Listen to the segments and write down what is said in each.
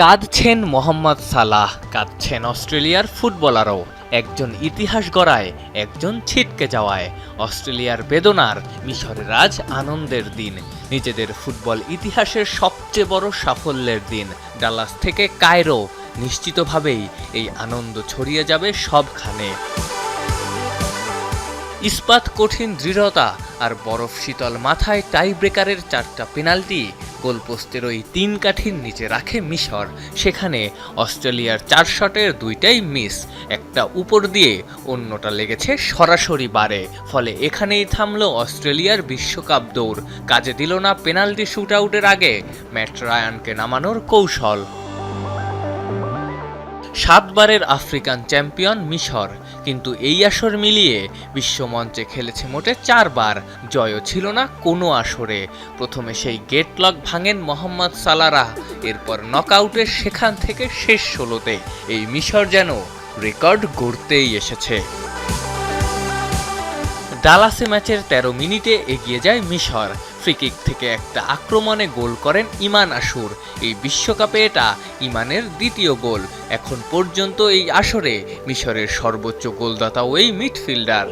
কাঁদছেন মোহাম্মদ সালাহ, কাঁদছেন অস্ট্রেলিয়ার ফুটবলারও। একজন ইতিহাস গড়ায়, একজন ছিটকে যাওয়ায়। অস্ট্রেলিয়ার বেদনার, মিশরের আজ আনন্দের দিন। নিজেদের ফুটবল ইতিহাসের সবচেয়ে বড় সাফল্যের দিন। ডালাস থেকে কায়রো, নিশ্চিতভাবেই এই আনন্দ ছড়িয়ে যাবে সবখানে। ইস্পাত কঠিন দৃঢ়তা আর বরফ শীতল মাথায় টাই ব্রেকারের 4টা পেনাল্টি গোলপোস্টের ওই 3 কাঠির নিচে রাখে মিশর। সেখানে অস্ট্রেলিয়ার 4 শটের 2টাই মিস, একটা উপর দিয়ে, অন্যটা লেগেছে সরাসরি বারে। ফলে এখানেই থামলো অস্ট্রেলিয়ার বিশ্বকাপ দৌড়। কাজে দিল না পেনাল্টি শুটআউটের আগে ম্যাট রায়ানকে নামানোর কৌশল। 7 বারের আফ্রিকান চ্যাম্পিয়ন মিশর, কিন্তু এই আসর মিলিয়ে বিশ্বমঞ্চে খেলেছে মোটে 4 বার, জয়ও ছিল না কোনো আসরে। প্রথমে সেই গেটলক ভাঙেন মোহাম্মদ সালাহ, এরপর নকআউটের সেখান থেকে শেষ 16তে এই মিশর যেন রেকর্ড গড়তেই এসেছে। ডালাসে ম্যাচের 13 মিনিটে এগিয়ে যায় মিশর। ফ্রিকিক থেকে একটা আক্রমণে গোল করেন ইমান আশুর। এই বিশ্বকাপে এটা ইমানের দ্বিতীয় গোল। এখন পর্যন্ত এই আসরে মিশরের সর্বোচ্চ গোলদাতাও এই মিডফিল্ডার।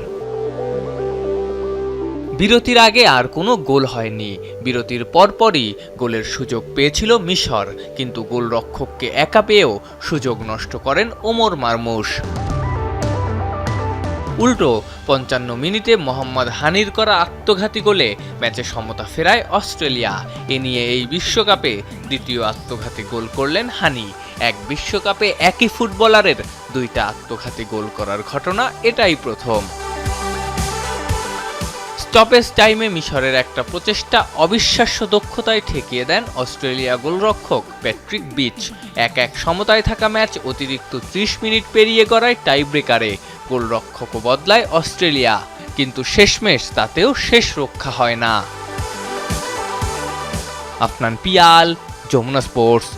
বিরতির আগে আর কোনো গোল হয়নি। বিরতির পরপরই গোলের সুযোগ পেয়েছিল মিশর, কিন্তু গোলরক্ষককে একা পেয়েও সুযোগ নষ্ট করেন ওমর মারমুশ। উল্টো 55 মিনিটে মোহাম্মদ হানির করা আত্মঘাতী গোলে ম্যাচে সমতা ফেরায় অস্ট্রেলিয়া। এ নিয়ে এই বিশ্বকাপে দ্বিতীয় আত্মঘাতী গোল করলেন হানি। এক বিশ্বকাপে একই ফুটবলারের 2টা আত্মঘাতী গোল করার ঘটনা এটাই প্রথম। স্টপেজ টাইমে মিশরের একটা প্রচেষ্টা অবিশ্বাস্য দক্ষতায় ঠেকিয়ে দেন অস্ট্রেলিয়া গোলরক্ষক প্যাট্রিক বিচ। 1-1 সমতায় থাকা ম্যাচ অতিরিক্ত 30 মিনিট পেরিয়ে গড়ায় টাই ব্রেকারে। গোলরক্ষকও বদলায় অস্ট্রেলিয়া, কিন্তু শেষমেশ তাতেও শেষ রক্ষা হয় না। আফনান পিয়াল, যমুনা স্পোর্টস।